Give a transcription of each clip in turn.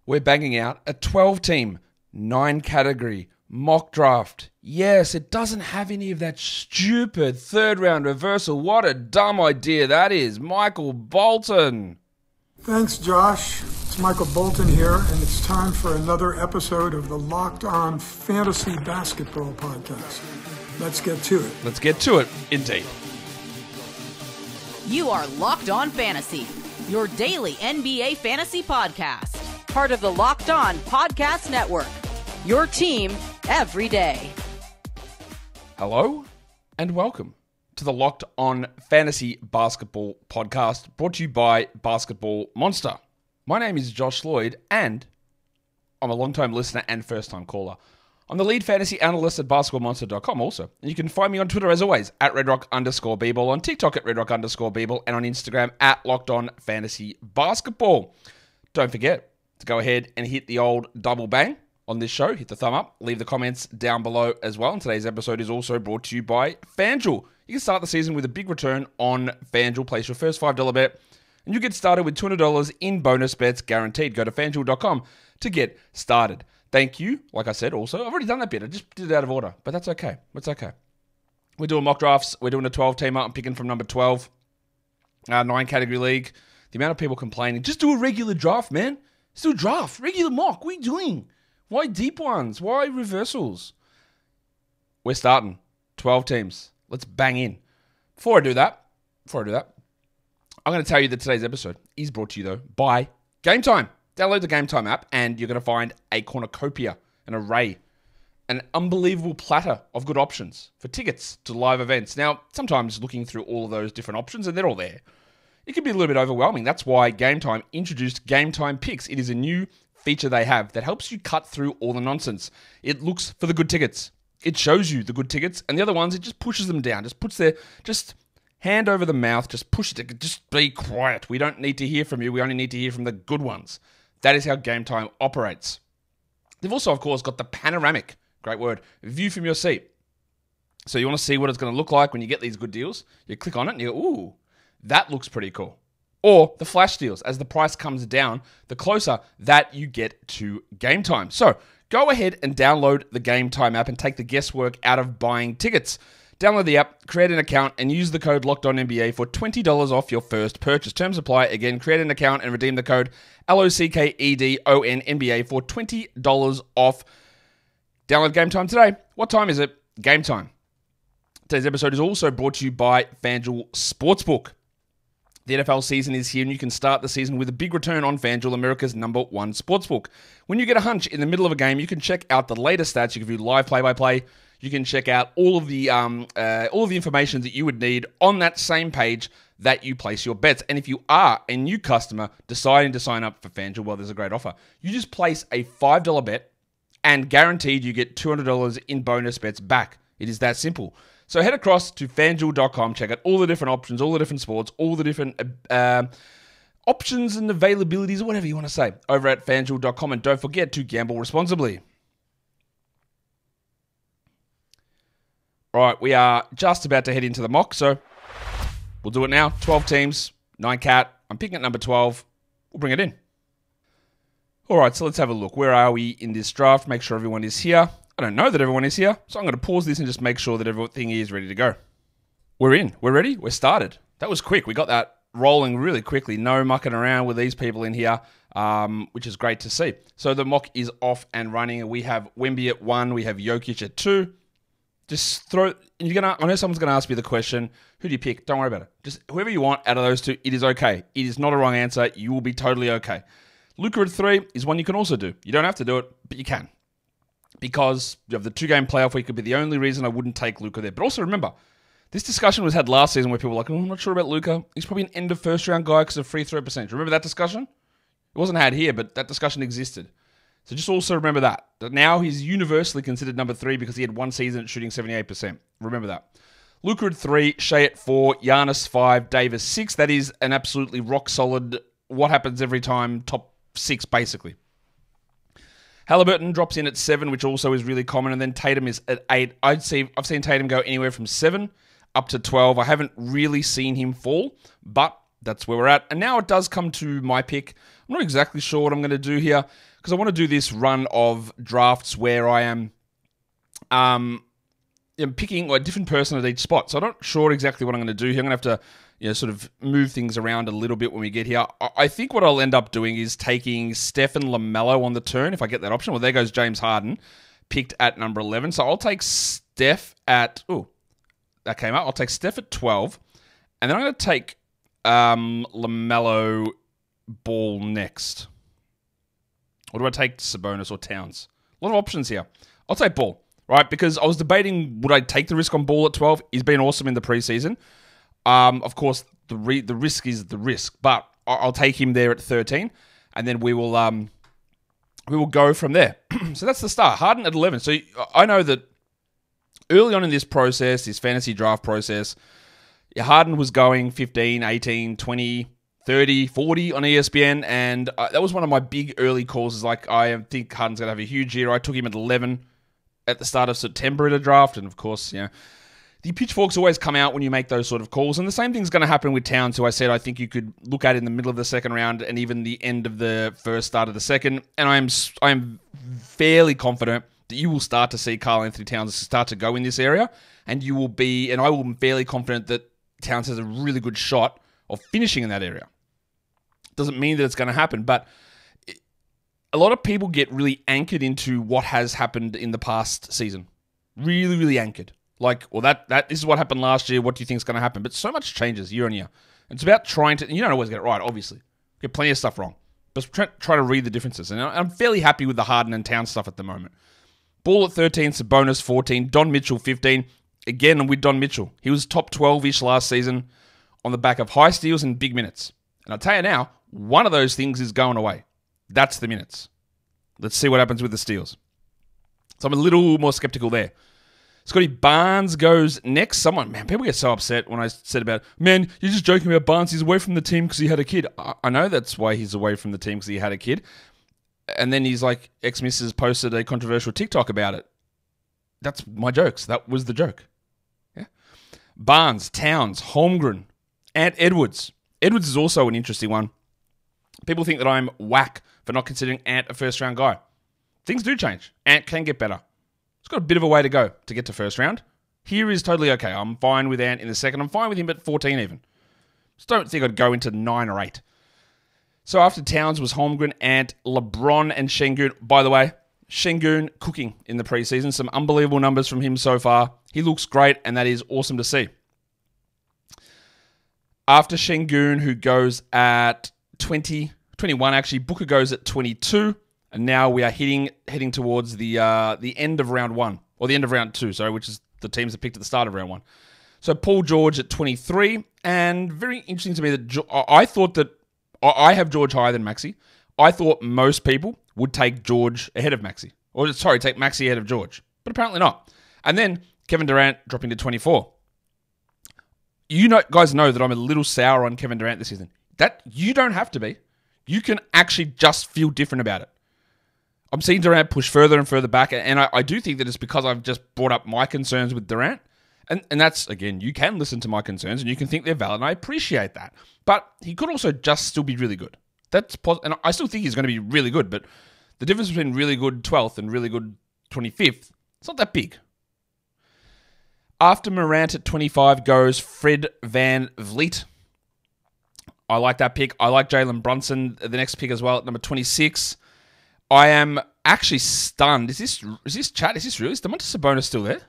We're banging out a 12-team, 9-category mock draft. Yes, it doesn't have any of that stupid third-round reversal. What a dumb idea that is. Michael Bolton. Thanks, Josh. It's Michael Bolton here, and it's time for another episode of the Locked On Fantasy Basketball Podcast. Let's get to it. Let's get to it, indeed. You are Locked On Fantasy, your daily NBA fantasy podcast. Part of the Locked On Podcast Network, your team every day. Hello and welcome to the Locked On Fantasy Basketball Podcast, brought to you by Basketball Monster. My name is Josh Lloyd, and I'm a long-time listener and first-time caller. I'm the lead fantasy analyst at basketballmonster.com also, and you can find me on Twitter as always at redrock_bball, on TikTok at redrock_bball, and on Instagram at Locked On Fantasy Basketball. Don't forget to go ahead and hit the old double bang on this show. Hit the thumb up. Leave the comments down below as well. And today's episode is also brought to you by FanDuel. You can start the season with a big return on FanDuel. Place your first $5 bet, and you get started with $200 in bonus bets guaranteed. Go to FanDuel.com to get started. Thank you. Like I said, also, I've already done that bit. I just did it out of order, but that's okay. It's okay. We're doing mock drafts. We're doing a 12-teamer. I'm picking from number 12. 9-category league. The amount of people complaining, just do a regular draft, man. Just do a draft. Regular mock. What are you doing? Why deep ones? Why reversals? We're starting. 12 teams. Let's bang in. Before I do that, I'm going to tell you that today's episode is brought to you, though, by Game Time. Download the Game Time app, and you're going to find a cornucopia, an array, an unbelievable platter of good options for tickets to live events. Now, sometimes looking through all of those different options, and they're all there, it can be a little bit overwhelming. That's why Game Time introduced Game Time Picks. It is a new feature they have that helps you cut through all the nonsense. It looks for the good tickets. It shows you the good tickets, and the other ones, it just pushes them down. Just puts their, just hand over the mouth, just push it. Just be quiet. We don't need to hear from you. We only need to hear from the good ones. That is how Game Time operates. They've also, of course, got the panoramic, great word, view from your seat. So you want to see what it's going to look like when you get these good deals. You click on it and you go, ooh, that looks pretty cool. Or the flash deals. As the price comes down, the closer that you get to Game Time. So go ahead and download the Game Time app and take the guesswork out of buying tickets. Download the app, create an account, and use the code LOCKEDONNBA for $20 off your first purchase. Terms apply. Again, create an account and redeem the code LOCKEDONNBA for $20 off. Download Game Time today. What time is it? Game Time. Today's episode is also brought to you by FanDuel Sportsbook. The NFL season is here, and you can start the season with a big return on FanDuel, America's #1 sportsbook. When you get a hunch in the middle of a game, you can check out the latest stats. You can view live play-by-play. You can check out all of the information that you would need on that same page that you place your bets. And if you are a new customer deciding to sign up for FanDuel, well, there's a great offer. You just place a $5 bet, and guaranteed you get $200 in bonus bets back. It is that simple. So head across to FanDuel.com, check out all the different options, all the different sports, all the different options and availabilities, or whatever you want to say, over at FanDuel.com. And don't forget to gamble responsibly. All right, we are just about to head into the mock, so we'll do it now. 12 teams, 9-cat. I'm picking at number 12. We'll bring it in. All right, so let's have a look. Where are we in this draft? Make sure everyone is here. I don't know that everyone is here, so I'm going to pause this and just make sure that everything is ready to go. We're in. We're ready. We're started. That was quick. We got that rolling really quickly. No mucking around with these people in here, which is great to see. So the mock is off and running. We have Wemby at 1. We have Jokic at 2. Just throw. I know someone's going to ask me the question, who do you pick? Don't worry about it. Just whoever you want out of those two, it is okay. It is not a wrong answer. You will be totally okay. Luka at 3 is one you can also do. You don't have to do it, but you can. Because you have the 2-game playoff week, could be the only reason I wouldn't take Luka there. But also remember, this discussion was had last season where people were like, oh, I'm not sure about Luka. He's probably an end of first round guy because of free throw percentage. Remember that discussion? It wasn't had here, but that discussion existed. So just also remember that. That now he's universally considered number 3 because he had one season at shooting 78%. Remember that. Luka at 3, Shea at 4, Giannis 5, Davis 6. That is an absolutely rock solid, what happens every time, top 6 basically. Halliburton drops in at 7, which also is really common, and then Tatum is at 8. I've seen Tatum go anywhere from 7 up to 12. I haven't really seen him fall, but that's where we're at. And now it does come to my pick. I'm not exactly sure what I'm going to do here because I want to do this run of drafts where I am picking a different person at each spot. So I'm not sure exactly what I'm going to do here. I'm going to have to sort of move things around a little bit when we get here. I think what I'll end up doing is taking Steph and LaMelo on the turn if I get that option. Well, there goes James Harden, picked at number 11. So I'll take Steph at... Oh, that came up. I'll take Steph at 12. And then I'm going to take LaMelo Ball next. Or do I take Sabonis or Towns? A lot of options here. I'll take Ball, right? Because I was debating, would I take the risk on Ball at 12? He's been awesome in the preseason. Of course, the risk is the risk, but I'll take him there at 13, and then we will go from there. So that's the start. Harden at 11. So I know that early on in this process, this fantasy draft process, Harden was going 15, 18, 20, 30, 40 on ESPN, and that was one of my big early calls. Is like, I think Harden's going to have a huge year. I took him at 11 at the start of September at a draft, and of course, the pitchforks always come out when you make those sort of calls, and the same thing's going to happen with Towns, who I said I think you could look at in the middle of the second round and even the end of the first, start of the second, and I'm fairly confident that you will start to see Karl Anthony Towns start to go in this area, and I will be fairly confident that Towns has a really good shot of finishing in that area. Doesn't mean that it's going to happen, but a lot of people get really anchored into what has happened in the past season. Really, really anchored. Like, well, this is what happened last year. What do you think is going to happen? But so much changes year on year. It's about trying to... You don't always get it right, obviously. You get plenty of stuff wrong. But try to read the differences. And I'm fairly happy with the Harden and Towns stuff at the moment. Ball at 13, Sabonis 14, Don Mitchell 15. Again, with Don Mitchell. He was top 12-ish last season on the back of high steals and big minutes. And I'll tell you now, one of those things is going away. That's the minutes. Let's see what happens with the steals. So I'm a little more skeptical there. Scotty Barnes goes next. People get so upset when I said about, man, you're just joking about Barnes. He's away from the team because he had a kid. I know that's why he's away from the team, because he had a kid. And then he's like, ex-missus posted a controversial TikTok about it. That's my jokes. That was the joke. Yeah. Barnes, Towns, Holmgren, Ant Edwards. Edwards is also an interesting one. People think that I'm whack for not considering Ant a first-round guy. Things do change. Ant can get better. He's got a bit of a way to go to get to first round. Here is totally okay. I'm fine with Ant in the second. I'm fine with him at 14 even. Just don't think I'd go into 9 or 8. So after Towns was Holmgren, Ant, LeBron, and Şengün. By the way, Şengün cooking in the preseason. Some unbelievable numbers from him so far. He looks great, and that is awesome to see. After Şengün, who goes at 21 actually, Booker goes at 22. And now we are heading towards the end of round 1, or the end of round 2, sorry, which is the teams that picked at the start of round 1. So Paul George at 23, and very interesting to me that I thought that I have George higher than Maxey. I thought most people would take George ahead of Maxey, or sorry, take Maxey ahead of George, but apparently not. And then Kevin Durant dropping to 24. Guys know that I'm a little sour on Kevin Durant this season. That you don't have to be. You can actually just feel different about it. I'm seeing Durant push further and further back, and I do think that it's because I've just brought up my concerns with Durant. And that's, again, you can listen to my concerns, and you can think they're valid, and I appreciate that. But he could also just still be really good. And I still think he's going to be really good, but the difference between really good 12th and really good 25th, it's not that big. After Morant at 25 goes Fred VanVleet. I like that pick. I like Jalen Brunson, the next pick as well, at number 26. I am actually stunned. Is this chat? Is this real? Is Domantas Sabonis still there?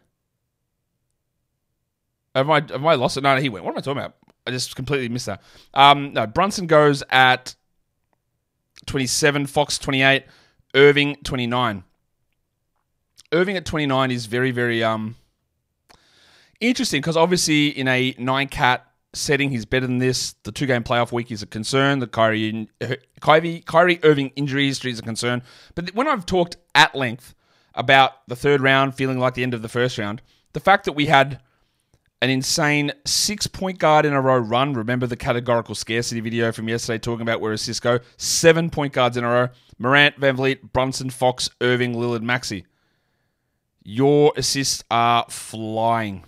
Have I lost it? No, he went. What am I talking about? I just completely missed that. No, Brunson goes at 27, Fox 28, Irving 29. Irving at 29 is very, very interesting because obviously in a 9-cat setting, he's better than this. The 2-game playoff week is a concern. The Kyrie Irving injury history is a concern. But when I've talked at length about the third round feeling like the end of the first round, the fact that we had an insane 6-point guard in a row run. Remember the categorical scarcity video from yesterday talking about where assists go? 7-point guards in a row. Morant, VanVleet, Brunson, Fox, Irving, Lillard, Maxey. Your assists are flying.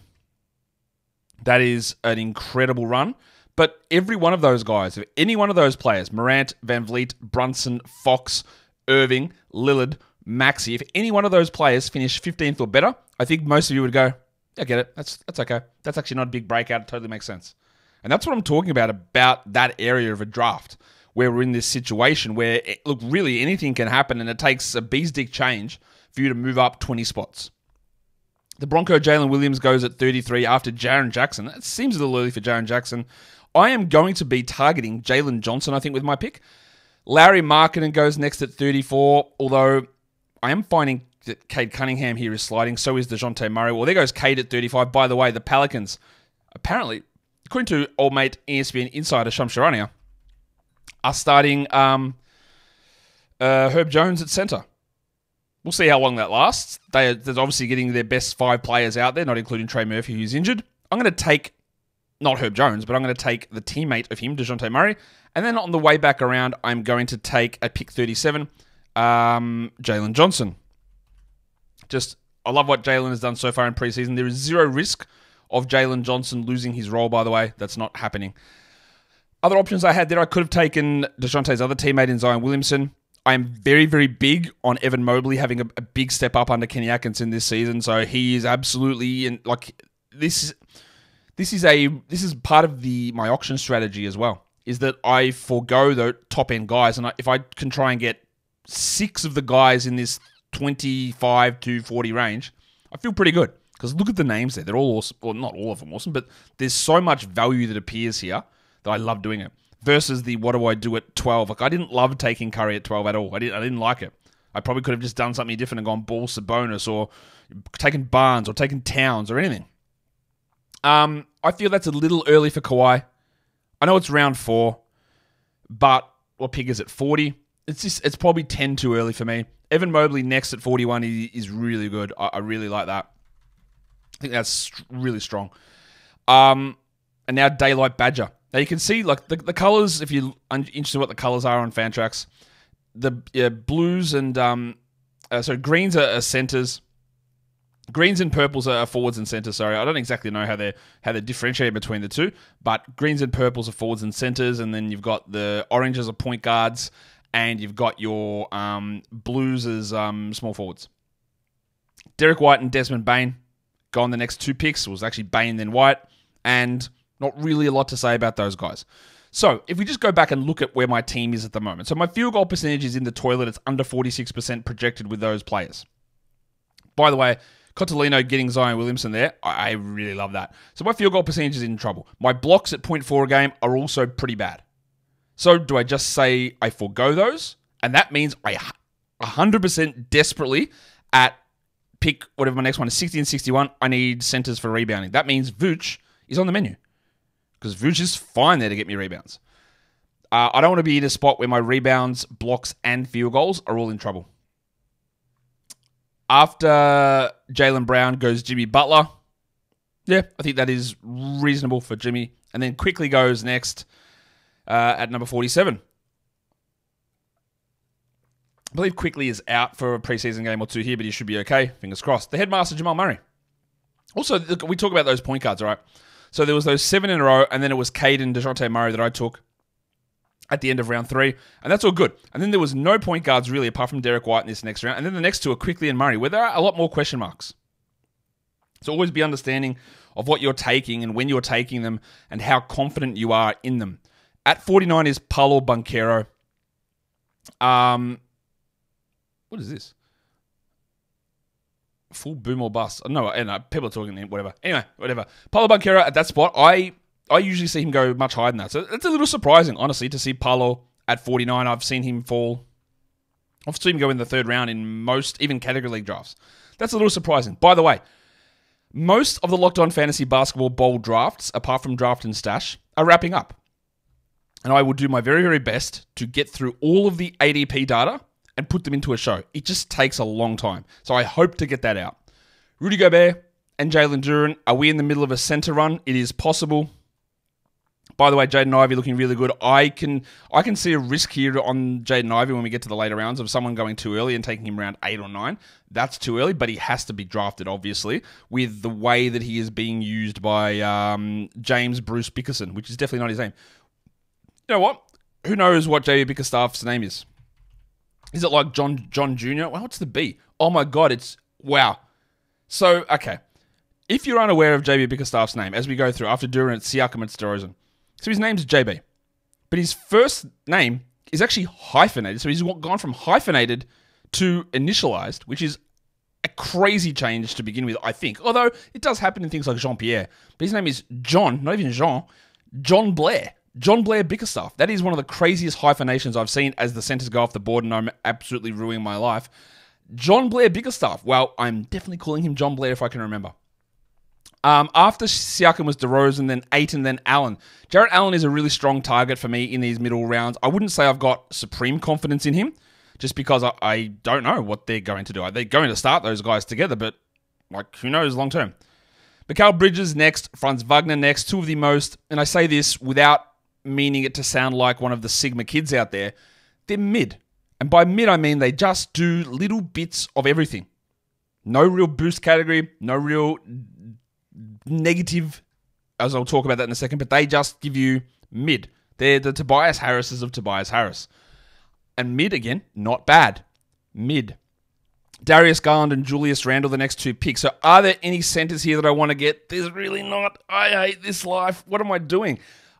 That is an incredible run. But every one of those guys, if any one of those players, Morant, Van Vliet, Brunson, Fox, Irving, Lillard, Maxey, if any one of those players finish 15th or better, I think most of you would go, I get it. That's okay. That's actually not a big breakout. It totally makes sense. And that's what I'm talking about that area of a draft, where we're in this situation where, look, really anything can happen, and it takes a bee's dick change for you to move up 20 spots. The Bronco Jalen Williams goes at 33 after Jaren Jackson. That seems a little early for Jaren Jackson. I am going to be targeting Jalen Johnson, I think, with my pick. Larry Markkinen goes next at 34, although I am finding that Cade Cunningham here is sliding. So is DeJounte Murray. Well, there goes Cade at 35. By the way, the Pelicans, apparently, according to old mate ESPN insider Shams Charania, are starting Herb Jones at center. We'll see how long that lasts. They're obviously getting their best 5 players out there, not including Trey Murphy, who's injured. I'm going to take, not Herb Jones, but I'm going to take the teammate of him, DeJounte Murray. And then on the way back around, I'm going to take, at pick 37, Jalen Johnson. I love what Jalen has done so far in preseason. There is zero risk of Jalen Johnson losing his role, by the way. That's not happening. Other options I had there, I could have taken DeJounte's other teammate in Zion Williamson. I am very, very big on Evan Mobley having a big step up under Kenny Atkinson this season. So he is absolutely this is part of my auction strategy as well. Is that I forego the top end guys, and if I can try and get 6 of the guys in this 25 to 40 range, I feel pretty good. Because look at the names there; they're all awesome. Well, not all of them awesome, but there's so much value that appears here that I love doing it. Versus the what do I do at 12? Like, I didn't love taking Curry at 12 at all. I didn't like it. I probably could have just done something different and gone Ball Sabonis, or taken Barnes, or taken Towns, or anything. I feel that's a little early for Kawhi. I know it's round 4, but what pick is it? 40? It's probably 10 too early for me. Evan Mobley next at 41 is really good. I really like that. I think that's really strong. And now Daylight Badger. Now you can see like the colors, if you're interested in what the colors are on Fantrax. The blues and greens are centers. Greens and purples are forwards and centers. Sorry, I don't exactly know how they differentiate between the two, but greens and purples are forwards and centers, and then you've got the oranges are point guards, and you've got your blues as small forwards. Derek White and Desmond Bane go on the next 2 picks. It was actually Bane then White, and not really a lot to say about those guys. So, if we just go back and look at where my team is at the moment. So, my field goal percentage is in the toilet. It's under 46% projected with those players. By the way, Cotolino getting Zion Williamson there, I really love that. So, my field goal percentage is in trouble. My blocks at 0.4 a game are also pretty bad. So, do I just say I forego those? And that means I 100% desperately at pick whatever my next one is, 60 and 61, I need centers for rebounding. That means Vooch is on the menu. Because Vooch is fine there to get me rebounds. I don't want to be in a spot where my rebounds, blocks, and field goals are all in trouble. After Jaylen Brown goes Jimmy Butler. Yeah, I think that is reasonable for Jimmy. And then quickly goes next at number 47. I believe Quickly is out for a preseason game or 2 here, but he should be okay. Fingers crossed. The headmaster, Jamal Murray. Also, look, we talk about those point guards, all right? So there was those 7 in a row, and then it was Cade and DeJounte Murray that I took at the end of round 3, and that's all good. And then there was no point guards really, apart from Derek White in this next round. And then the next 2 are Quickly and Murray, where there are a lot more question marks. So always be understanding of what you're taking and when you're taking them and how confident you are in them. At 49 is Paolo Banchero. What is this? Full boom or bust. No, people are talking, whatever. Anyway, whatever. Paolo Banchero at that spot, I usually see him go much higher than that. So it's a little surprising, honestly, to see Paolo at 49. I've seen him fall. I've seen him go in the 3rd round in most, even category league drafts. That's a little surprising. By the way, most of the Locked On Fantasy Basketball Bowl drafts, apart from Draft and Stash, are wrapping up. And I will do my very, very best to get through all of the ADP data and put them into a show. It just takes a long time. So I hope to get that out. Rudy Gobert and Jalen Duren, are we in the middle of a center run? It is possible. By the way, Jaden Ivey looking really good. I can see a risk here on Jaden Ivey when we get to the later rounds of someone going too early and taking him around 8 or 9. That's too early, but he has to be drafted, obviously, with the way that he is being used by James Bruce Bickerson, which is definitely not his name. You know what? Who knows what JB Bickerstaff's name is? Is it like John Jr.? Well, what's the B? Oh my God, it's... Wow. So, okay. If you're unaware of JB Bickerstaff's name, as we go through, after Durant, Siakam, and DeRozan, so his name's JB. But his first name is actually hyphenated. So he's gone from hyphenated to initialized, which is a crazy change to begin with, I think. Although, it does happen in things like Jean-Pierre. But his name is John, not even Jean, John Blair. John Blair Bickerstaff. That is one of the craziest hyphenations I've seen as the centers go off the board, and I'm absolutely ruining my life. John Blair Bickerstaff. Well, I'm definitely calling him John Blair if I can remember. After Siakam was DeRozan, then Ayton, then Allen. Jarrett Allen is a really strong target for me in these middle rounds. I wouldn't say I've got supreme confidence in him, just because I don't know what they're going to do. They're going to start those guys together, but like who knows long term. Mikal Bridges next, Franz Wagner next, two of the most, and I say this without meaning it to sound like one of the Sigma kids out there, they're mid. And by mid, I mean they just do little bits of everything. No real boost category, no real negative, as I'll talk about that in a second, but they just give you mid. They're the Tobias Harrises of Tobias Harris. And mid, again, not bad. Mid. Darius Garland and Julius Randle, the next two picks. So are there any centers here that I want to get? There's really not. I hate this life. What am I doing?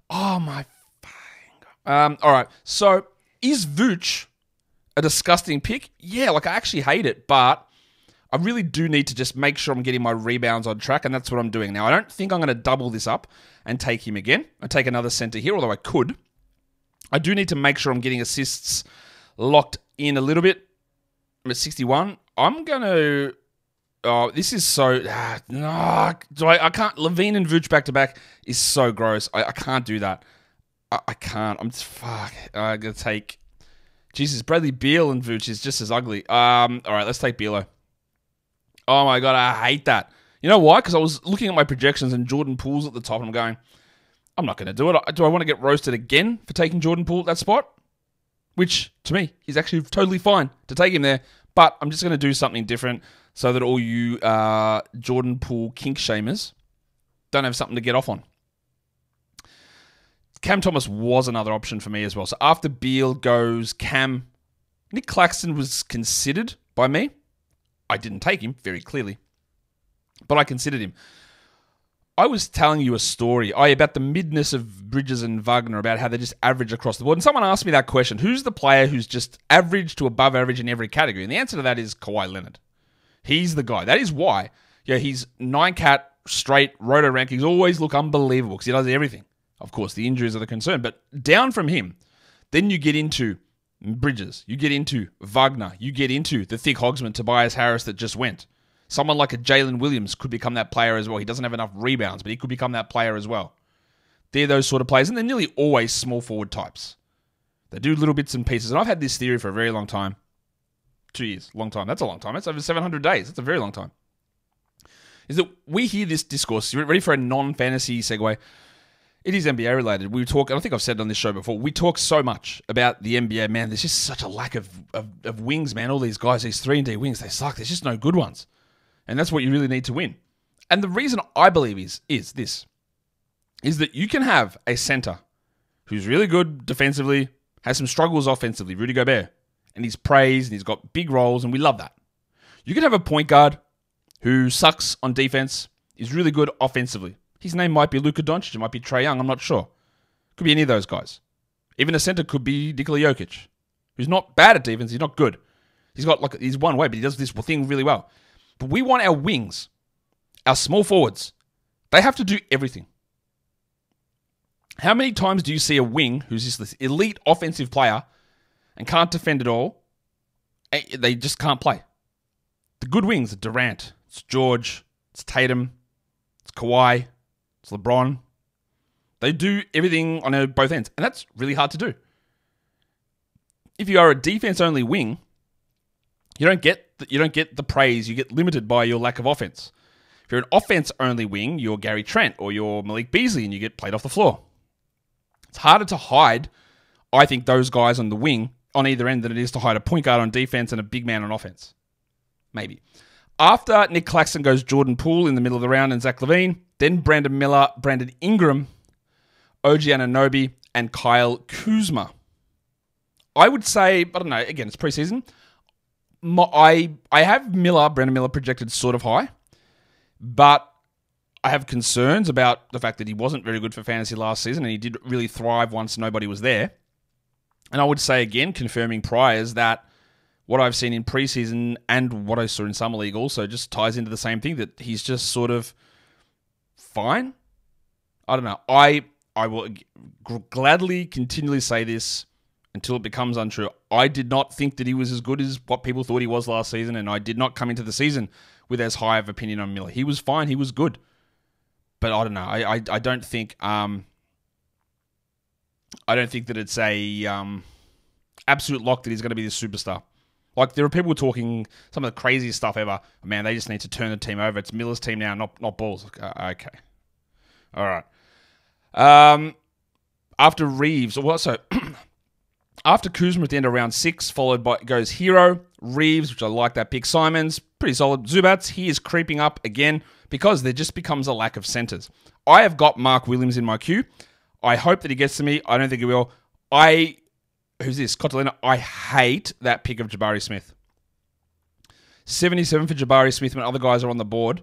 Oh, my fucking... all right, so is Vooch a disgusting pick? Yeah, like I actually hate it, but I really do need to just make sure I'm getting my rebounds on track, and that's what I'm doing now. I don't think I'm going to double this up and take him again. I take another center here, although I could. I do need to make sure I'm getting assists locked in a little bit. I'm at 61. I'm going to... Oh, this is so... no, I can't... Levine and Vooch back-to-back is so gross. I can't do that. I can't. I'm just... Fuck. I'm going to take... Jesus, Bradley Beal and Vooch is just as ugly. All right, let's take Bealo. Oh my God, I hate that. You know why? Because I was looking at my projections and Jordan Poole's at the top and I'm going, I'm not going to do it. Do I want to get roasted again for taking Jordan Poole at that spot? Which, to me, is actually totally fine to take him there. But I'm just going to do something different so that all you Jordan Poole kink shamers don't have something to get off on. Cam Thomas was another option for me as well. So after Beal goes Cam, Nick Claxton was considered by me. I didn't take him, very clearly. But I considered him. I was telling you a story about the midness of Bridges and Wagner, about how they just average across the board. And someone asked me that question. Who's the player who's just average to above average in every category? And the answer to that is Kawhi Leonard. He's the guy. That is why he's 9-cat straight roto rankings always look unbelievable because he does everything. Of course, the injuries are the concern. But down from him, then you get into Bridges, you get into Wagner, you get into the thick hogsman Tobias Harris that just went. Someone like a Jalen Williams could become that player as well. He doesn't have enough rebounds, but he could become that player as well. They're those sort of players, and they're nearly always small forward types. They do little bits and pieces, and I've had this theory for a very long time. 2 years, long time. That's a long time. That's over 700 days. That's a very long time. Is that we hear this discourse. You're ready for a non-fantasy segue? It is NBA related. We talk, and I think I've said it on this show before, we talk so much about the NBA. Man, there's just such a lack of wings, man. All these guys, these 3-and-D wings, they suck. There's just no good ones. And that's what you really need to win. And the reason I believe is that you can have a center who's really good defensively, has some struggles offensively, Rudy Gobert, and he's praised and he's got big roles, and we love that. You can have a point guard who sucks on defense, is really good offensively. His name might be Luka Doncic, it might be Trae Young, I'm not sure. Could be any of those guys. Even a center could be Nikola Jokic, who's not bad at defense, he's not good. He's one way, but he does this thing really well. But we want our wings, our small forwards, they have to do everything. How many times do you see a wing who's just this elite offensive player and can't defend at all? They just can't play. The good wings are Durant, it's George, it's Tatum, it's Kawhi, it's LeBron. They do everything on both ends, and that's really hard to do. If you are a defense-only wing, you don't get the praise. You get limited by your lack of offense. If you're an offense-only wing, you're Gary Trent or you're Malik Beasley, and you get played off the floor. It's harder to hide, I think, those guys on the wing on either end than it is to hide a point guard on defense and a big man on offense. Maybe. After Nick Claxton goes Jordan Poole in the middle of the round and Zach LaVine, then Brandon Miller, Brandon Ingram, OG Anunoby, and Kyle Kuzma. I would say, I don't know, again, it's preseason. I have Brandon Miller projected sort of high, but I have concerns about the fact that he wasn't very good for fantasy last season and he did really thrive once nobody was there. And I would say again, confirming priors, that what I've seen in preseason and what I saw in Summer League also just ties into the same thing, that he's just sort of fine. I don't know. I will gladly continually say this until it becomes untrue. I did not think that he was as good as what people thought he was last season, and I did not come into the season with as high of opinion on Miller. He was fine. He was good. But I don't know. I don't think that it's a absolute lock that he's going to be this superstar. Like, there are people talking some of the craziest stuff ever. Man, they just need to turn the team over. It's Miller's team now, not Ball's. Okay. All right. After Reeves, after Kuzma at the end of round 6, followed by goes Hero, Reeves, which I like that pick, Simons, pretty solid. Zubats, he is creeping up again because there just becomes a lack of centers. I have got Mark Williams in my queue. I hope that he gets to me. I don't think he will. Who's this? Cotalina. I hate that pick of Jabari Smith. 77 for Jabari Smith when other guys are on the board.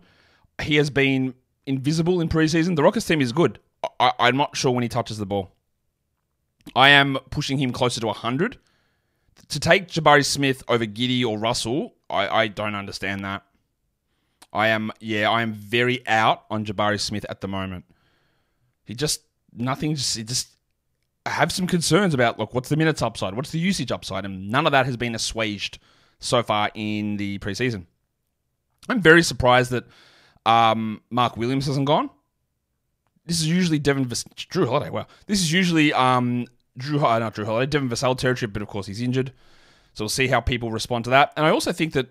He has been invisible in preseason. The Rockets team is good. I'm not sure when he touches the ball. I am pushing him closer to 100. To take Jabari Smith over Giddey or Russell, I don't understand that. I am very out on Jabari Smith at the moment. I have some concerns about, look, what's the minutes upside? What's the usage upside? And none of that has been assuaged so far in the preseason. I'm very surprised that Mark Williams hasn't gone. This is usually Drew Holiday. Wow. This is usually Devin Vassell territory, but of course he's injured. So we'll see how people respond to that. And I also think that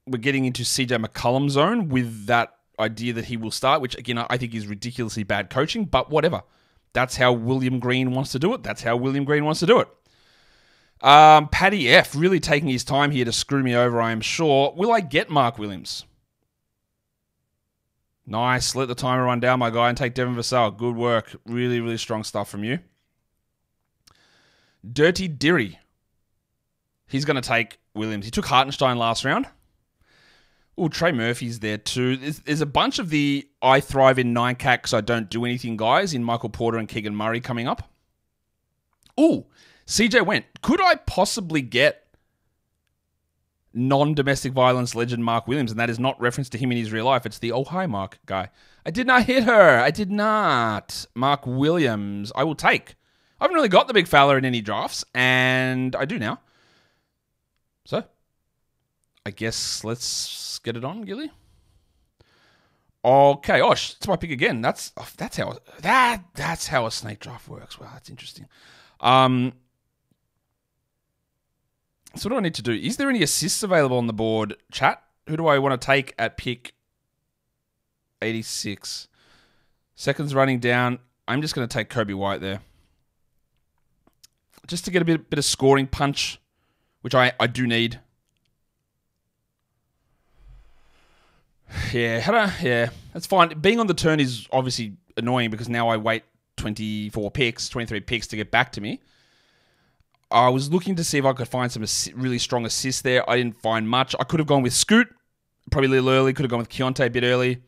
we're getting into CJ McCollum zone with that idea that he will start, which again, I think is ridiculously bad coaching, but whatever. That's how William Green wants to do it. Paddy F. really taking his time here to screw me over, I am sure. Will I get Mark Williams? Nice. Let the timer run down, my guy, and take Devin Vassell. Good work. Really, really strong stuff from you. Dirty Dirry. He's going to take Williams. He took Hartenstein last round. Oh, Trey Murphy's there too. There's a bunch of the I thrive in 9-cat because I don't do anything guys in Michael Porter and Keegan Murray coming up. Oh, CJ went. Could I possibly get non-domestic violence legend Mark Williams? And that is not reference to him in his real life. It's the, oh, hi, Mark guy. I did not hit her. I did not. Mark Williams, I will take. I haven't really got the big fella in any drafts, and I do now. So, I guess let's get it on, Gilly. Okay, it's my pick again. That's how a snake draft works. Wow, that's interesting. So what do I need to do? Is there any assists available on the board, chat? Who do I want to take at pick 86? Seconds running down. I'm just going to take Kobe White there. Just to get a bit of scoring punch, which I do need. Yeah, that's fine. Being on the turn is obviously annoying because now I wait 23 picks to get back to me. I was looking to see if I could find some really strong assists there. I didn't find much. I could have gone with Scoot, probably a little early. Could have gone with Keontae a bit early.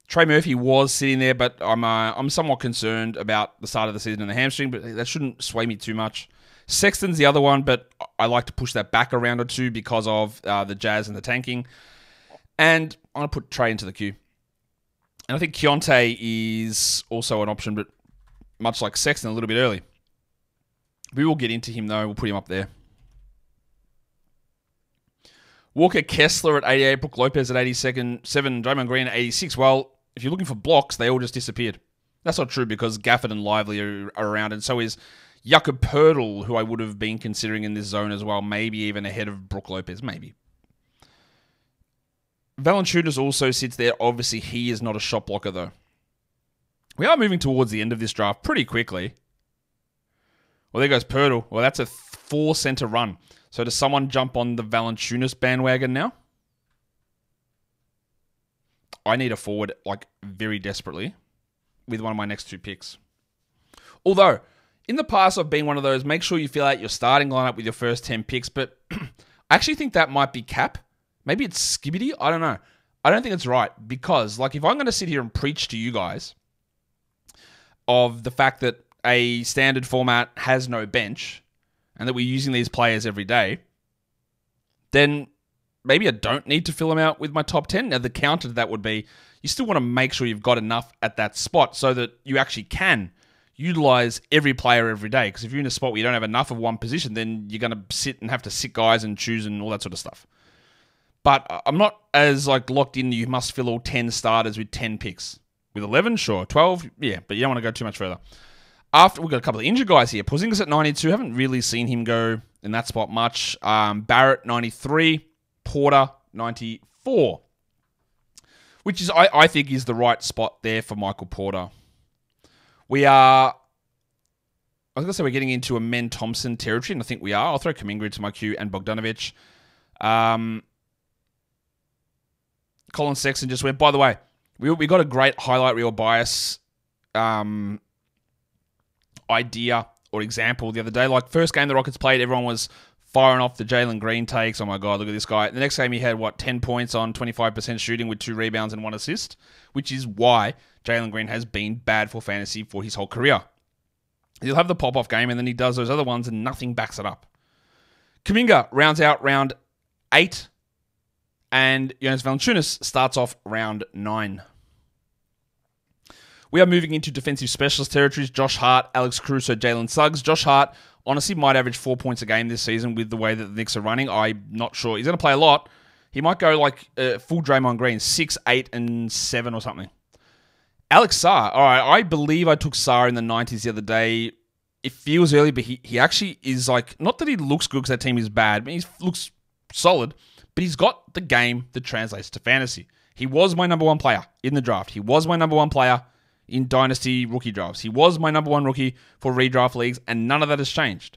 Trey Murphy was sitting there, but I'm somewhat concerned about the start of the season and the hamstring, but that shouldn't sway me too much. Sexton's the other one, but I like to push that back a round or two because of the Jazz and the tanking. And I'm going to put Trey into the queue. And I think Keontae is also an option, but much like Sexton, a little bit early. We will get into him, though. We'll put him up there. Walker Kessler at 88, Brook Lopez at 87, Draymond Green at 86. Well, if you're looking for blocks, they all just disappeared. That's not true because Gafford and Lively are around, and so is Jakob Poeltl, who I would have been considering in this zone as well, maybe even ahead of Brook Lopez, maybe. Valanciunas also sits there. Obviously, he is not a shot blocker, though. We are moving towards the end of this draft pretty quickly. Well, there goes Pirtle. Well, that's a 4-center run. So does someone jump on the Valanciunas bandwagon now? I need a forward, like, very desperately with one of my next 2 picks. Although, in the past, I've been one of those, make sure you fill out your starting lineup with your first 10 picks, but I actually think that might be cap. Maybe it's skibbity. I don't know. I don't think it's right because, like, if I'm going to sit here and preach to you guys of the fact that a standard format has no bench and that we're using these players every day, then maybe I don't need to fill them out with my top 10. Now, the counter to that would be you still want to make sure you've got enough at that spot so that you actually can utilize every player every day. Because if you're in a spot where you don't have enough of one position, then you're going to sit and have to sit guys and choose and all that sort of stuff. But I'm not as like locked in. You must fill all 10 starters with 10 picks. With 11, sure. 12, yeah, but you don't want to go too much further. After we've got a couple of injured guys here. Porzingis at 92. Haven't really seen him go in that spot much. Barrett 93. Porter 94. Which is I think is the right spot there for Michael Porter. We are. I was going to say we're getting into a Men Thompson territory, and I think we are. I'll throw Kuminga into my queue and Bogdanovic. Colin Sexton just went. By the way, we got a great highlight reel bias idea or example the other day. Like, first game the Rockets played, everyone was firing off the Jalen Green takes. Oh my God, look at this guy. The next game he had, 10 points on 25% shooting with 2 rebounds and 1 assist, which is why Jalen Green has been bad for fantasy for his whole career. He'll have the pop-off game and then he does those other ones and nothing backs it up. Kuminga rounds out round 8 and Jonas Valanciunas starts off round 9. We are moving into defensive specialist territories. Josh Hart, Alex Caruso, Jalen Suggs. Josh Hart, honestly, might average 4 points a game this season with the way that the Knicks are running. I'm not sure. He's going to play a lot. He might go like full Draymond Green, 6, 8, and 7 or something. Alex Sarr. All right, I believe I took Sarr in the 90s the other day. It feels early, but he actually is like, not that he looks good because that team is bad, but he looks solid, but he's got the game that translates to fantasy. He was my number 1 player in the draft. He was my number 1 player in Dynasty rookie drafts. He was my number 1 rookie for redraft leagues, and none of that has changed.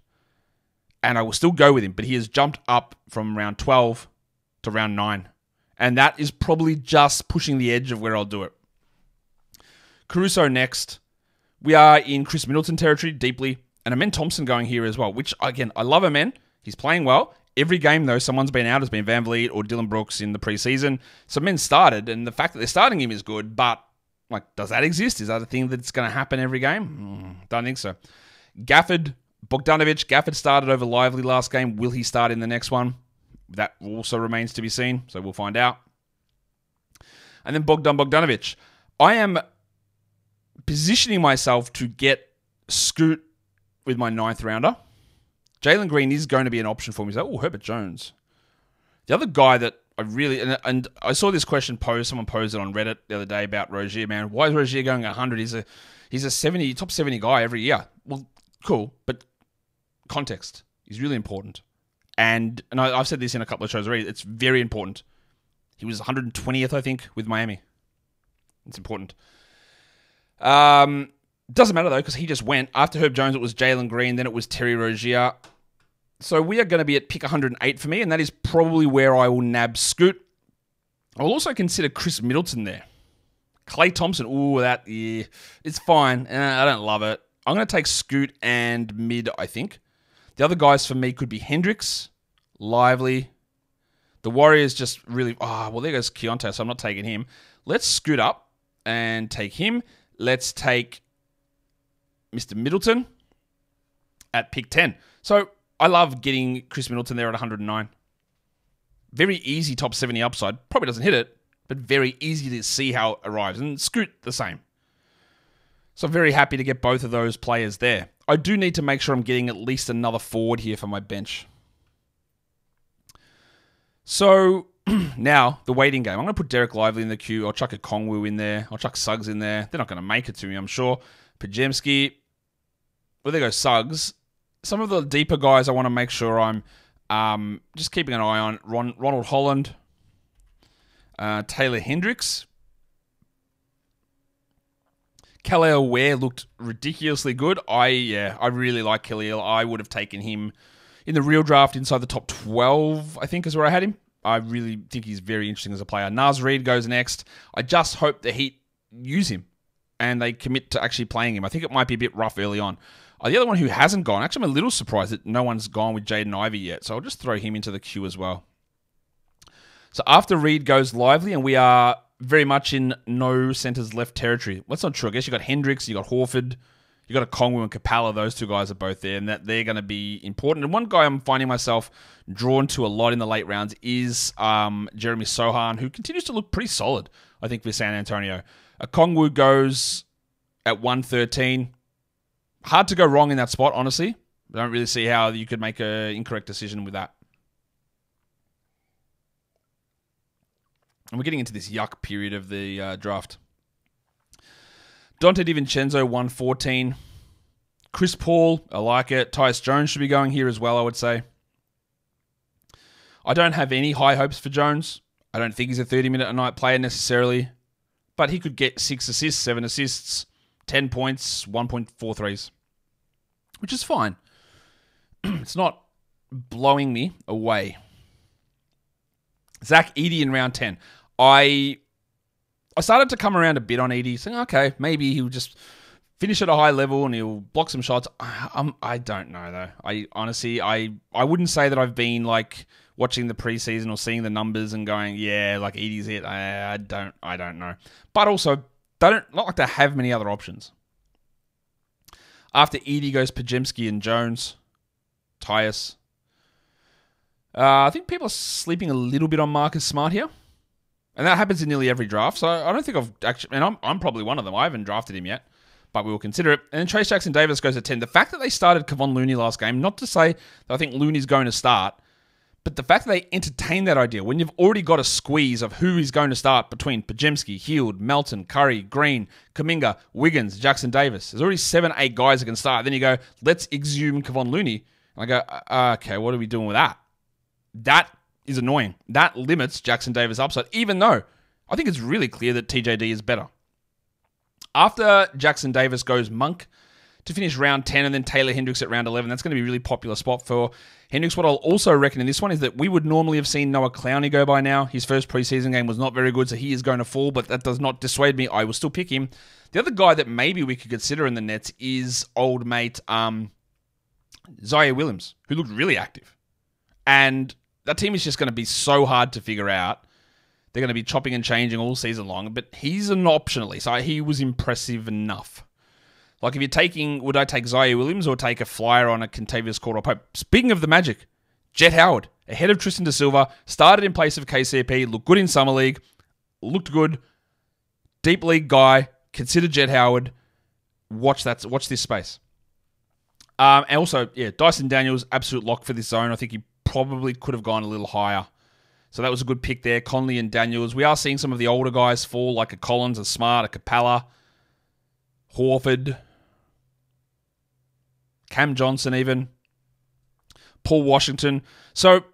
And I will still go with him, but he has jumped up from round 12 to round 9. And that is probably just pushing the edge of where I'll do it. Caruso next. We are in Chris Middleton territory deeply, and Amen Thompson going here as well, which, again, I love Amen. He's playing well. Every game, though, someone's been out. Has been Van Vliet or Dylan Brooks in the preseason. So men started, and the fact that they're starting him is good, but like, does that exist? Is that a thing that's going to happen every game? Don't think so. Gafford, Bogdanovic. Gafford started over Lively last game. Will he start in the next one? That also remains to be seen, so we'll find out. And then Bogdanovic. I am positioning myself to get Scoot with my 9th rounder. Jalen Green is going to be an option for me. So, Herbert Jones. The other guy that I really, and I saw this question posed, someone posed it on Reddit the other day about Rozier, man. Why is Rozier going 100? He's a top 70 guy every year. Well, cool, but context is really important. And I've said this in a couple of shows already. It's very important. He was 120th, I think, with Miami. It's important. Doesn't matter, though, because he just went. After Herb Jones, it was Jalen Green. Then it was Terry Rozier. So we are going to be at pick 108 for me, and that is probably where I will nab Scoot. I will also consider Chris Middleton there. Klay Thompson, it's fine. I don't love it. I'm going to take Scoot and mid, I think. The other guys for me could be Hendricks, Lively. The Warriors just really... there goes Keontae, so I'm not taking him. Let's scoot up and take him. Let's take Mr. Middleton at pick 10. So I love getting Chris Middleton there at 109. Very easy top 70 upside. Probably doesn't hit it, but very easy to see how it arrives. And Scoot, the same. So I'm very happy to get both of those players there. I do need to make sure I'm getting at least another forward here for my bench. So now, the waiting game. I'm going to put Derek Lively in the queue. I'll chuck a Kongwu in there. I'll chuck Suggs in there. They're not going to make it to me, I'm sure. Pajemski. Well, there goes Suggs. Some of the deeper guys I want to make sure I'm just keeping an eye on. Ronald Holland. Taylor Hendricks. Khalil Ware looked ridiculously good. I really like Khalil. I would have taken him in the real draft inside the top 12, I think is where I had him. I really think he's very interesting as a player. Naz Reid goes next. I just hope the Heat use him and they commit to actually playing him. I think it might be a bit rough early on. The other one who hasn't gone, actually I'm a little surprised that no one's gone with Jaden Ivey yet, so I'll just throw him into the queue as well. So after Reid goes Lively, and we are very much in no centers left territory. Well, that's not true. I guess you got Hendricks, you got Horford, you got a Kongwu and Capella. Those two guys are both there, and that they're going to be important. And one guy I'm finding myself drawn to a lot in the late rounds is Jeremy Sohan, who continues to look pretty solid, I think, for San Antonio. A Kongwu goes at 113. Hard to go wrong in that spot, honestly. I don't really see how you could make an incorrect decision with that. And we're getting into this yuck period of the draft. Dante DiVincenzo, 114. Chris Paul, I like it. Tyus Jones should be going here as well, I would say. I don't have any high hopes for Jones. I don't think he's a 30-minute-a-night player necessarily. But he could get 6 assists, 7 assists, 10 points, 1.4 threes. Which is fine. It's not blowing me away. Zach Edey in round 10. I started to come around a bit on Edey, saying, okay, maybe he'll just finish at a high level and he'll block some shots. I don't know, though. I honestly wouldn't say that I've been like watching the preseason or seeing the numbers and going, yeah, like Edey's it. I don't know. But also, not like to have many other options. After Edey goes Pajemski and Jones, Tyus. I think people are sleeping a little bit on Marcus Smart here. And that happens in nearly every draft. So I don't think I've actually... And I'm probably one of them. I haven't drafted him yet. But we will consider it. And then Trace Jackson Davis goes at 10. The fact that they started Kevon Looney last game, not to say that I think Looney's going to start, but the fact that they entertained that idea, when you've already got a squeeze of who is going to start between Pajemski, Hield, Melton, Curry, Green, Kuminga, Wiggins, Jackson Davis. There's already 7, 8 guys that can start. Then you go, let's exhume Kevon Looney. And I go, okay, what are we doing with that? That is annoying. That limits Jackson Davis' upside, even though I think it's really clear that TJD is better. After Jackson Davis goes Monk to finish round 10 and then Taylor Hendricks at round 11. That's going to be a really popular spot for Hendricks. What I'll also reckon in this one is that we would normally have seen Noah Clowney go by now. His first preseason game was not very good, so he is going to fall, but that does not dissuade me. I will still pick him. The other guy that maybe we could consider in the Nets is old mate Zaire Williams, who looked really active. And that team is just going to be so hard to figure out. They're going to be chopping and changing all season long, but he's an option at least. He was impressive enough. Like if you're taking, would I take Zaire Williams or take a flyer on a Kentavious Caldwell-Pope? Speaking of the Magic, Jet Howard, ahead of Tristan da Silva, started in place of KCP, looked good in Summer League, looked good, deep league guy, consider Jet Howard, watch this space. And also, Dyson Daniels, absolute lock for this zone. I think he probably could have gone a little higher. So that was a good pick there. Conley and Daniels. We are seeing some of the older guys fall, like a Collins, a Smart, a Capella, Horford, Cam Johnson even, Paul Washington. So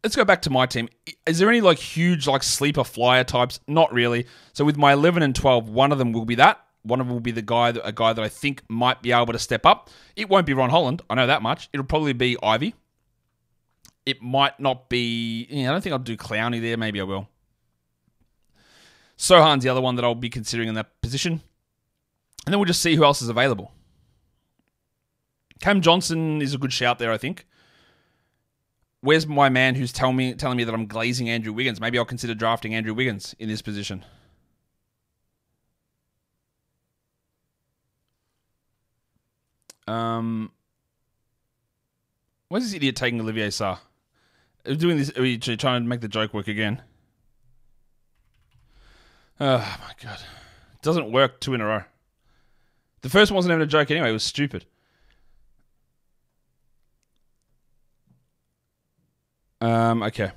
let's go back to my team. Is there any huge sleeper flyer types? Not really. So with my 11 and 12, one of them will be that. One of them will be a guy that I think might be able to step up. It won't be Ron Holland. I know that much. It'll probably be Ivy. It might not be... I don't think I'll do Clowney there. Maybe I will. Sohan's the other one that I'll be considering in that position. And then we'll just see who else is available. Cam Johnson is a good shout there, I think. Where's my man who's telling me that I'm glazing Andrew Wiggins? Maybe I'll consider drafting Andrew Wiggins in this position. Where's this idiot taking Olivier Sarr? Doing this? Are you trying to make the joke work again? Oh my god. It doesn't work 2 in a row. The first one wasn't even a joke anyway, it was stupid. Okay.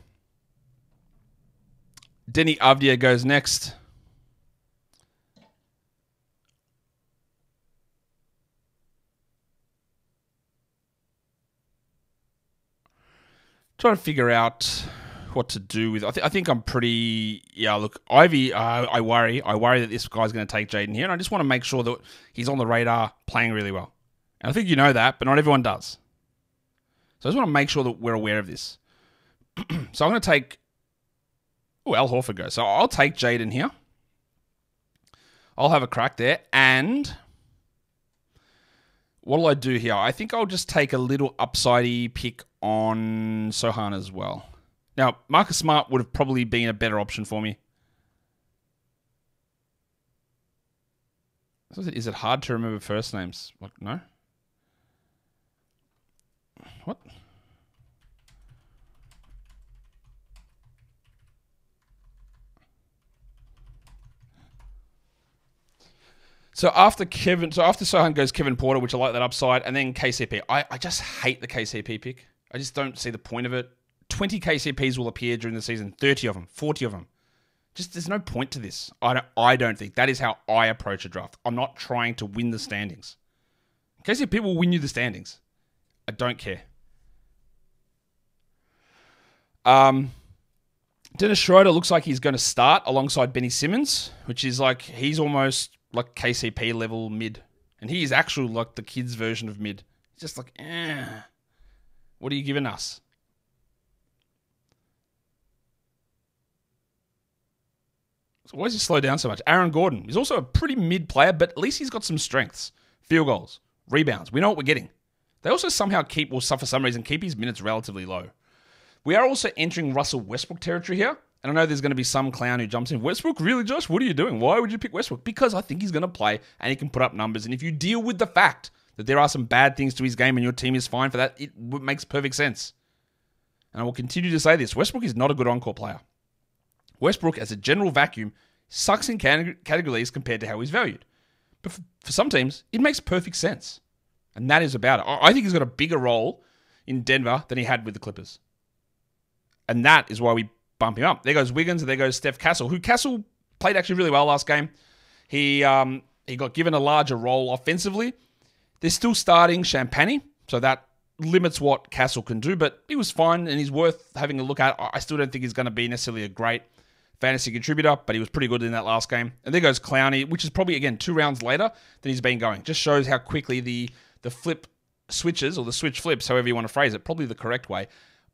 Denny Avdia goes next. Trying to figure out what to do with. I think I'm pretty. Yeah, look, Ivy. I worry. I worry that this guy's going to take Jaden here, and I just want to make sure that he's on the radar, playing really well. And I think you know that, but not everyone does. So I just want to make sure that we're aware of this. So I'm going to take. Oh, Al Horford goes. So I'll take Jaden here. I'll have a crack there, and what'll I do here? I think I'll just take a little upsidey pick on Sohan as well. Now, Marcus Smart would have probably been a better option for me. Is it hard to remember first names? What? No? What? So after Sohan goes Kevin Porter, which I like that upside, and then KCP. I just hate the KCP pick. I just don't see the point of it. 20 KCPs will appear during the season. 30 of them, 40 of them. Just there's no point to this. I don't think. That is how I approach a draft. I'm not trying to win the standings. KCP will win you the standings. I don't care. Dennis Schroeder looks like he's going to start alongside Benny Simmons, which is like he's almost like KCP level mid. And he is actually like the kids' version of mid. He's just like, what are you giving us? So why does he slow down so much? Aaron Gordon. He's also a pretty mid player, but at least he's got some strengths. Field goals, rebounds. We know what we're getting. They also somehow for some reason, keep his minutes relatively low. We are also entering Russell Westbrook territory here. And I know there's going to be some clown who jumps in. Westbrook? Really, Josh? What are you doing? Why would you pick Westbrook? Because I think he's going to play and he can put up numbers. And if you deal with the fact that there are some bad things to his game and your team is fine for that, it makes perfect sense. And I will continue to say this. Westbrook is not a good on-court player. Westbrook, as a general vacuum, sucks in categories compared to how he's valued. But for some teams, it makes perfect sense. And that is about it. I think he's got a bigger role in Denver than he had with the Clippers. And that is why we bump him up. There goes Wiggins, and there goes Steph Castle, who Castle played actually really well last game. He got given a larger role offensively. They're still starting Champagny, so that limits what Castle can do, but he was fine, and he's worth having a look at. I still don't think he's going to be necessarily a great fantasy contributor, but he was pretty good in that last game. And there goes Clowney, which is probably, again, 2 rounds later than he's been going. Just shows how quickly the flip switches, or the switch flips, however you want to phrase it, probably the correct way,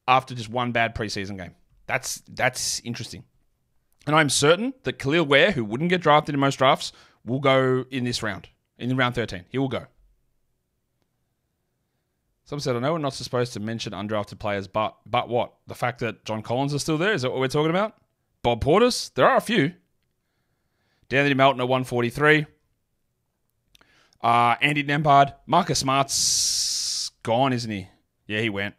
after just one bad preseason game. That's interesting. And I'm certain that Khalil Ware, who wouldn't get drafted in most drafts, will go in this round, in round 13. He will go. Some said, I know we're not supposed to mention undrafted players, but what? The fact that John Collins is still there? Is that what we're talking about? Bob Portis? There are a few. D'Anthony Melton at 143. Andy Nembhard. Marcus Smart's gone, isn't he? Yeah, he went.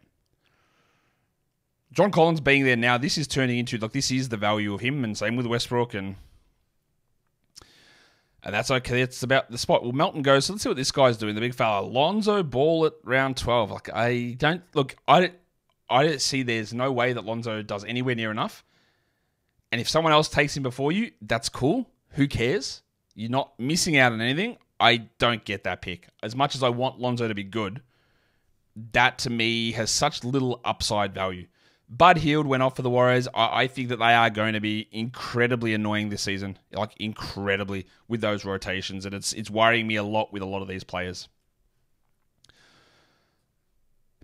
John Collins being there now, this is turning into, like, this is the value of him, and same with Westbrook, and that's okay. It's about the spot. Well, Melton goes, so let's see what this guy's doing, the big fella. Lonzo Ball at round 12. Like, I don't see there's no way that Lonzo does anywhere near enough. And if someone else takes him before you, that's cool. Who cares? You're not missing out on anything. I don't get that pick. As much as I want Lonzo to be good, that to me has such little upside value. Bud Hield went off for the Warriors. I think that they are going to be incredibly annoying this season. Like, incredibly, with those rotations. And it's worrying me a lot with a lot of these players.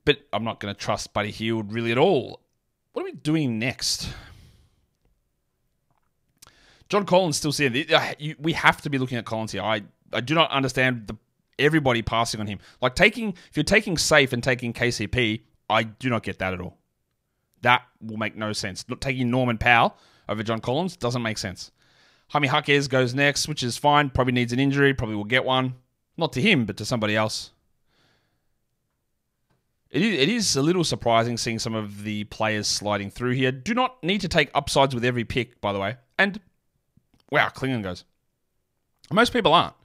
But I'm not going to trust Buddy Hield really at all. What are we doing next? John Collins still seeing. We have to be looking at Collins here. I do not understand everybody passing on him. Like, if you're taking safe and taking KCP, I do not get that at all. That will make no sense. Not taking Norman Powell over John Collins doesn't make sense. Jaime Jaquez goes next, which is fine. Probably needs an injury. Probably will get one. Not to him, but to somebody else. It is a little surprising seeing some of the players sliding through here. Do not need to take upsides with every pick, by the way. And, wow, Klingon goes. Most people aren't.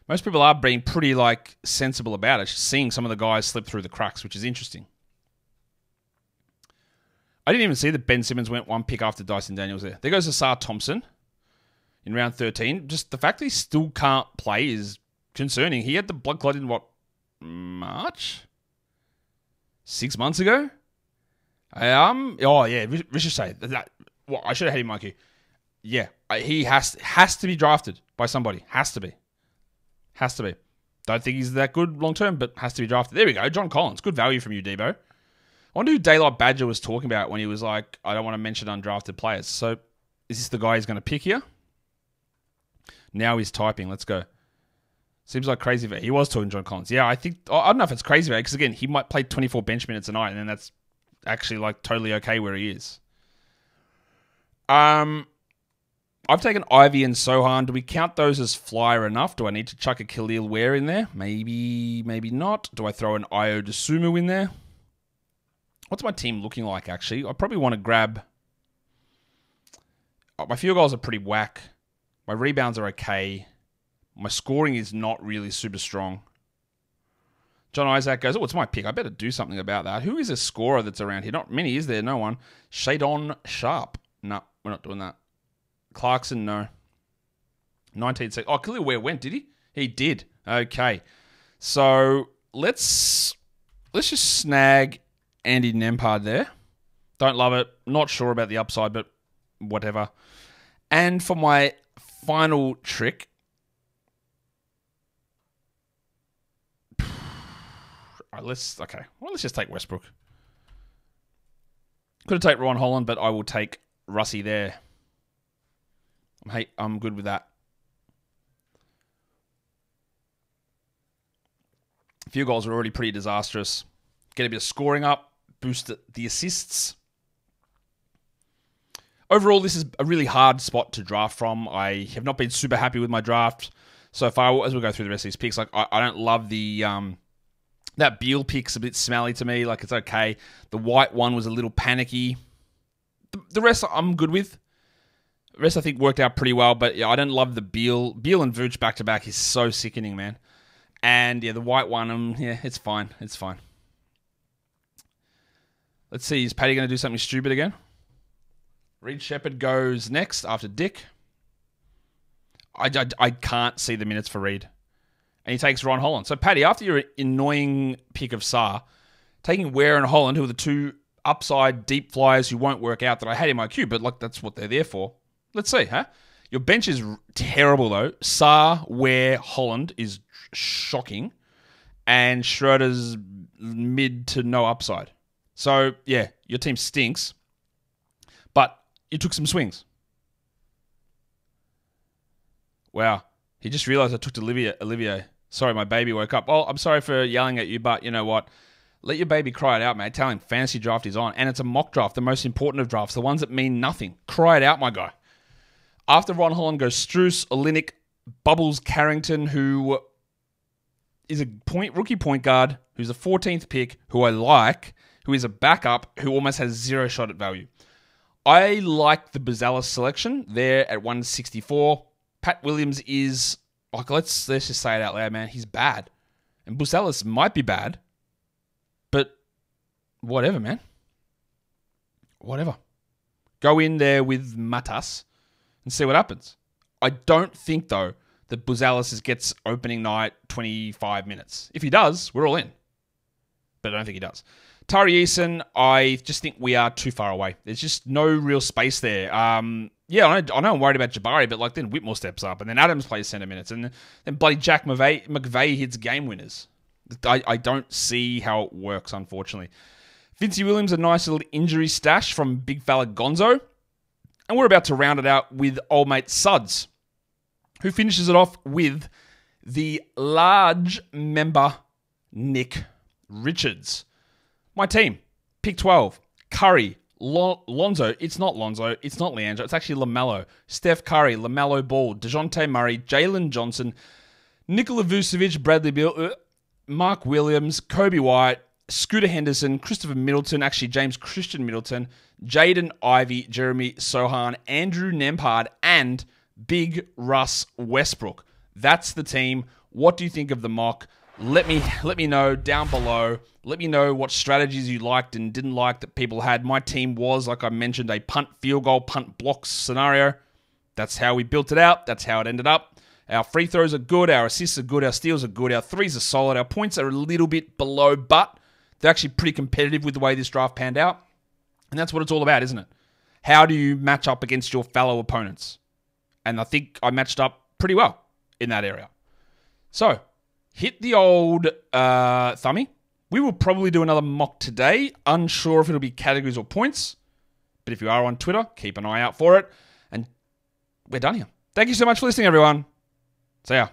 Most people are being pretty, sensible about it. Just seeing some of the guys slip through the cracks, which is interesting. I didn't even see that Ben Simmons went one pick after Dyson Daniels there. There goes Asar Thompson in round 13. Just the fact that he still can't play is concerning. He had the blood clot in, March? 6 months ago? Oh yeah, Ricochet. Well, I should have had him, Mikey. Yeah, he has to be drafted by somebody. Has to be. Don't think he's that good long term, but has to be drafted. There we go. John Collins. Good value from you, Debo. I wonder who Daylight Badger was talking about when he was like, I don't want to mention undrafted players. So, is this the guy he's going to pick here? Now he's typing. Let's go. Seems like crazy. He was talking John Collins. Yeah, I don't know if it's crazy, because again, he might play 24 bench minutes a night, and then that's actually like totally okay where he is. I've taken Ivy and Sohan. Do we count those as flyer enough? Do I need to chuck a Khalil Ware in there? Maybe not. Do I throw an Io DeSumo in there? What's my team looking like, actually? I probably want to grab... my field goals are pretty whack. My rebounds are okay. My scoring is not really super strong. John Isaac goes, oh, it's my pick. I better do something about that. Who is a scorer that's around here? Not many, is there? No one. Shadon Sharp. No, we're not doing that. Clarkson, no. 19 seconds. Oh, Khalil Ware went, did he? He did. Okay. So, let's just snag Andy Nembhard there. Don't love it. Not sure about the upside, but whatever. And for my final trick... let's just take Westbrook. Could have taken Ron Holland, but I will take Russie there. Hey, I'm good with that. A few goals are already pretty disastrous. Get a bit of scoring up, boost the assists. Overall, this is a really hard spot to draft from. I have not been super happy with my draft so far. As we go through the rest of these picks, like I don't love the that Beal pick's a bit smelly to me. Like, it's okay. The White one was a little panicky. The rest I'm good with. The rest I think worked out pretty well, but yeah, I don't love the Beal and Vooch back to back is so sickening, man. And yeah, the White one, yeah, it's fine. It's fine. Let's see, is Paddy going to do something stupid again? Reed Shepherd goes next after Dick. I can't see the minutes for Reed. And he takes Ron Holland. So, Paddy, after your annoying pick of Saar, taking Ware and Holland, who are the two upside deep flyers who won't work out that I had in my queue, but like that's what they're there for. Let's see, huh? Your bench is terrible, though. Saar, Ware, Holland is shocking. And Schroeder's mid to no upside. So, yeah, your team stinks. But you took some swings. Wow. He just realized I took Olivier. Sorry, my baby woke up. Oh, I'm sorry for yelling at you, but you know what? Let your baby cry it out, mate. Tell him fantasy draft is on. And it's a mock draft, the most important of drafts, the ones that mean nothing. Cry it out, my guy. After Ron Holland goes Struess, Olynyk, Bubbles Carrington, who is a rookie point guard, who's a 14th pick, who I like, who is a backup, who almost has zero shot at value. I like the Buzelis selection there at 164. Pat Williams is, like, let's just say it out loud, man. He's bad. And Buzelis might be bad, but whatever, man. Whatever. Go in there with Matas and see what happens. I don't think, though, that Buzelis gets opening night 25 minutes. If he does, we're all in. But I don't think he does. Tari Eason, I just think we are too far away. There's just no real space there. Yeah, I know I'm worried about Jabari, but like then Whitmore steps up, and then Adams plays center minutes, and then bloody Jack McVeigh hits game winners. I don't see how it works, unfortunately. Vincey Williams, a nice little injury stash from big fella Gonzo. And we're about to round it out with old mate Suds, who finishes it off with the large member Nick Richards. My team, pick 12, Curry, Lonzo. It's not Lonzo. It's not Leandro. It's actually LaMelo. Steph Curry, LaMelo Ball, DeJounte Murray, Jalen Johnson, Nikola Vucevic, Bradley Beal, Mark Williams, Kobe White, Scooter Henderson, Christopher Middleton, actually James Christian Middleton, Jaden Ivey, Jeremy Sohan, Andrew Nembhard, and Big Russ Westbrook. That's the team. What do you think of the mock? Let me know down below. Let me know what strategies you liked and didn't like that people had. My team was, like I mentioned, a punt, field goal, punt, blocks scenario. That's how we built it out. That's how it ended up. Our free throws are good. Our assists are good. Our steals are good. Our threes are solid. Our points are a little bit below, but they're actually pretty competitive with the way this draft panned out. And that's what it's all about, isn't it? How do you match up against your fellow opponents? And I think I matched up pretty well in that area. So, hit the old thummy. We will probably do another mock today. Unsure if it'll be categories or points. But if you are on Twitter, keep an eye out for it. And we're done here. Thank you so much for listening, everyone. See ya.